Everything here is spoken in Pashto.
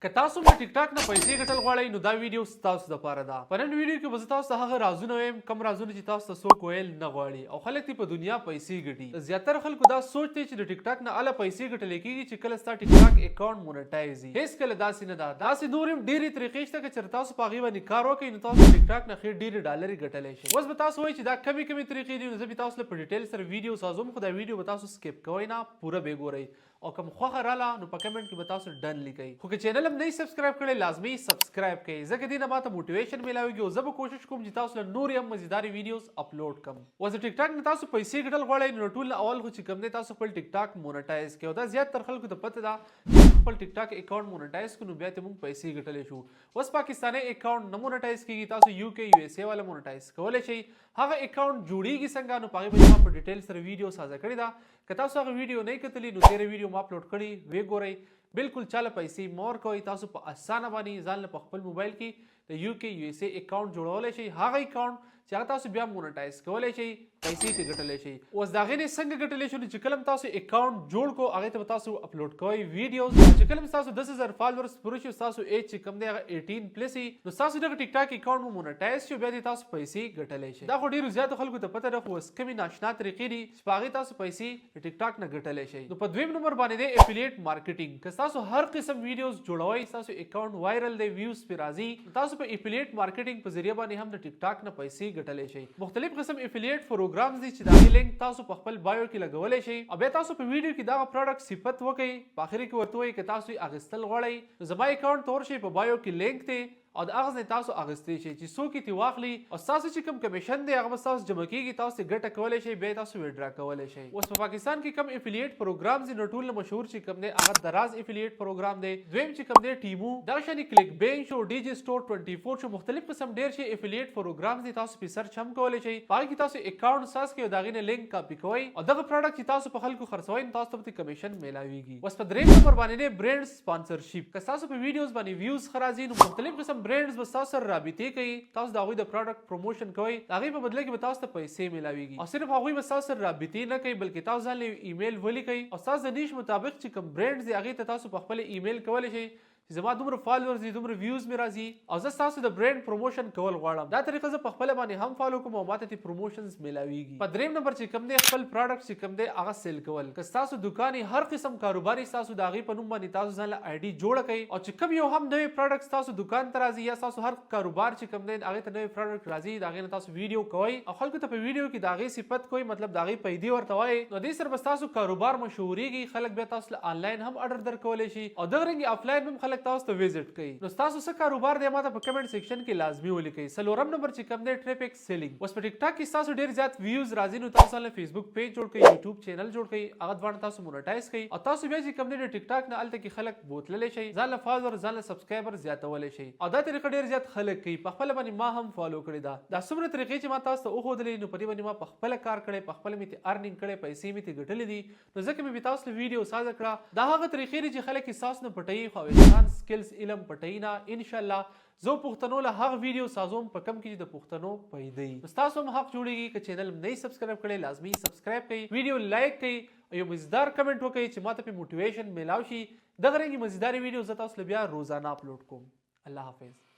که تاسو په ټیک ټاک نه پیسې ګټل غواړئ نو دا ویډیو ستاسو لپاره ده. په نن ویډیو کې به زه تاسو ته هغه رازونه وایم کوم رازونه چې تاسو ته څوک ویل نه غواړي او خلک په دنیا پیسې ګټي. زیاتره خلکو دا سوچ دی چې د ټیک ټاک نه اله پیسې ګټل کېږي چې کله ستا ټیک ټاک اکاونټ مونټایز وي. هیڅ کله داسې نه ده. داسې نور هم ډېرې طریقې شته چې تاسو په هغې باندې کار وکړئ نو تاسو ټیک ټاک نه ښې ډېرې ډالرې ګټلی شئ. اوس به تاسو وایئ چې دا کمې طریقې دي نو زه به تاسو له په ډیټیل سره ویډیو سازوم خو دا ویډیو به تاسو سکیپ کوئ نه پوره به ګورئ او کوم خوښه رااله نو په کمنټ کې به تاسو ډن لیکئ. خو که چینل هم نه سبسکرایب کړی لازمي سبسکرایب کړئ ځکه دې نه ماته موټیویشن میلاویږي او زه به کوشش کوم چې تاسو له نورې هم مزیدارې ویډیوز اپلوډ کړم. اوس د ټیک ټاک نه تاسو پیسې ګټل غواړئ نو ټول نه اول خو چې کوم دی تاسو خپل ټیک ټاک مونټایز کړئ او دا زیات تر خلکو ته پته ده خپل ټیک ټاک اکاونټ مونټایز کړو نو بیا ته موږ پیسې ګټلی شو. اوس پاکستاني اکاونټ نه مونټایز کېږي تاسو یو کې یو اس اے والا مونټایز کولی شئ. هغه اکاونټ جوړیږي څنګه نو په هغې باندې ما په ډیټیل سره ویډیو سازه کړې ده. که تاسو هغه ویډیو نه کتلی نو تیره ویډیو ما اپلوډ کړی وی ګورئ. بالکل چاله پیسې مور کوئ تاسو په اسانه باندې ځان له په خپل موبایل کې د یو کې یو اس اے اکاونټ جوړولی شئ. هغه اکاونټ چې هغه تاسو بیا مونټایز کولی شئ پیسې ترې ګټلی شئ. اوس د هغې نه څنګه ګټلی شو چې کله تاسو اکاونټ جوړ کړو هغې ته به تاسو اپلوډ کوئ ویډیوز. چې کله تاسو 10,000 فالوورز پوره شي ستاسو ایج چې کوم دی هغه 18 پلس وي نو ستاسو دغه ټیک ټاک اکاونټ مو مونټایز شي بیا دې تاسو پیسې ګټلی شئ. دا خو ډېرو زیاتو خلکو ته پته ده خو اوس کمې ناشنا طریقې دي چې په هغې تاسو پیسې ټیک ټاک نه ګټلی شئ. نو په دویم نمبر باندې دی افیلیټ مارکیټینګ. که تاسو هر قسم ویډیوز جوړوئ ستاسو اکاونټ وایرل دی ویوز پرې راځي تاسو په افیلیټ مارکیټینګ په ذریعه باندې هم د ټیک ټاک نه پیسې ګټلی شئ. مختلف قسم افیلیټ پروګرامز دي چې د هغې لینک تاسو په خپل بایو کې لګولی شئ او بیا تاسو په ویډیو کې دغه پروډکټ صفت وکړئ په آخر کې ورته وایئ که تاسو یې اخیستل غواړئ نو زما اکاونټ ته ورشئ په بایو کې لینک دی او د هغه ځای تاسو اخیستی شئ چې څوک یې ترې واخلي او ستاسو چې کوم کمیشن دی هغه به ستاسو جمع کېږي تاسو یې ګټه کولی شئ بیا یې تاسو ویډرا کولی شئ. اوس په پاکستان کې کوم افیلیټ پروګرامز دي نو ټول نه مشهور چې کوم دی هغه دراز افیلیټ پروګرام دی. دویم چې کوم دی ټیمو دغه شانې کلیک بینک شو ډي جي سټور 24 شو مختلف قسم ډېر شي افیلیټ پروګرامز دي تاسو پرې سرچ هم کولی شئ. په هغې کې تاسو اکاونټ ساز کړئ او د هغې نه لینک کاپي کوئ او دغه پروډکټ چې تاسو په خلکو خرڅوئ نو تاسو ته به کمیشن میلاویږي. اوس په درېیم نمبر باندې دی برینډ سپانسرشپ. که ستاسو په ویډیوز باندې ویوز ښه راځي نو مختلف قسم برینډز به ستاسو سره رابطې کوي تاسو د هغوی د پروډکټ پروموشن کوئ د هغې په بدله کې به تاسو ته پیسې میلاویږي او صرف هغوی به ستاسو سره رابطې نه کوي بلکې تاسو ځان له ایمیل ولیکئ او ستاسو د نیش مطابق چې کوم برینډز دي هغې ته تاسو په خپله ایمیل کولی شئ چې زما دومره فالوورز دي دومره ویوز مې راځي او زه ستاسو د برینډ پروموشن کول غواړم. دا طریقه زه په خپله باندې هم فالو کوم او ماته ترې پروموشنز میلاویږي. په درېیم نمبر چې کوم دی خپل پروډکټ چې کوم دی هغه سیل کول. که ستاسو دوکان هر قسم کاروبار ستاسو د هغې په نوم باندې تاسو ځان له آی ډي جوړه کړئ او چې کوم یو هم نوی پروډکټ ستاسو دوکان ته راځي یا ستاسو هر کاروبار چې کوم دی هغې ته نوی پروډکټ راځي د هغې نه تاسو ویډیو کوئ او خلکو ته په ویډیو کې د هغې صفت کوئ مطلب د هغې پیدې ورته وایئ نو دې سره به ستاسو کاروبار مشهورېږي خلک بیا تاسو له آنلاین هم اډر درکولی شي او دغه رنګې آفلاین هم خلک تاسو ته ویزټ نو تاسو څه کاروبار دی ماته په کمنټ سیکشن کې لازمي ولیکئ. څلورم نمبر چې کوم دی ټریفک سیلینګ. اوس په ټیک ټاک کې تاسو ډېر زیات ویوز راځي نو تاسو له فیسبوک پیج جوړ کړئ یوټیوب چینل جوړ کړئ هغه دواړه تاسو مونټایز کړئ او تاسو بیا چې کوم دی د ټیک ټاک نه هلته کې خلک بوتللی شئ ځان له فالوور ځان له سبسکرایبر زیاتولی شئ او دا طریقه ډېر زیات خلک کوي. په خپله باندې ما هم فالو کړې ده. دا څومره طریقې چې ما تاسو ته وښودلې نو په دې باندې ما په خپله کار کړی په خپله مې ترې ارنینګ کړی پیسې مې ترې ګټلې دي نو ځکه مې تاسو له ویډیو سازه کړه. دا هغه طریقې دي چې خلک یې ستاسو نه پټوي خو انسان سکلز علم پټوي نه. انشاءالله زه پښتنو له هغه ویډیو سازوم په کم کې چې د پښتنو پیدې نو ستاسو هم حق جوړېږي که چینل نه سبسکرایب کړئ لازمي سبسکرایب کړئ ویډیو لایک کړئ او یو مزیدار کمنټ وکړئ چې ماته پرې موټیویشن میلاو شي. دغه رنګې مزیدارې ویډیو زه تاسو له بیا روزانه اپلوډ کوم. الله حافظ.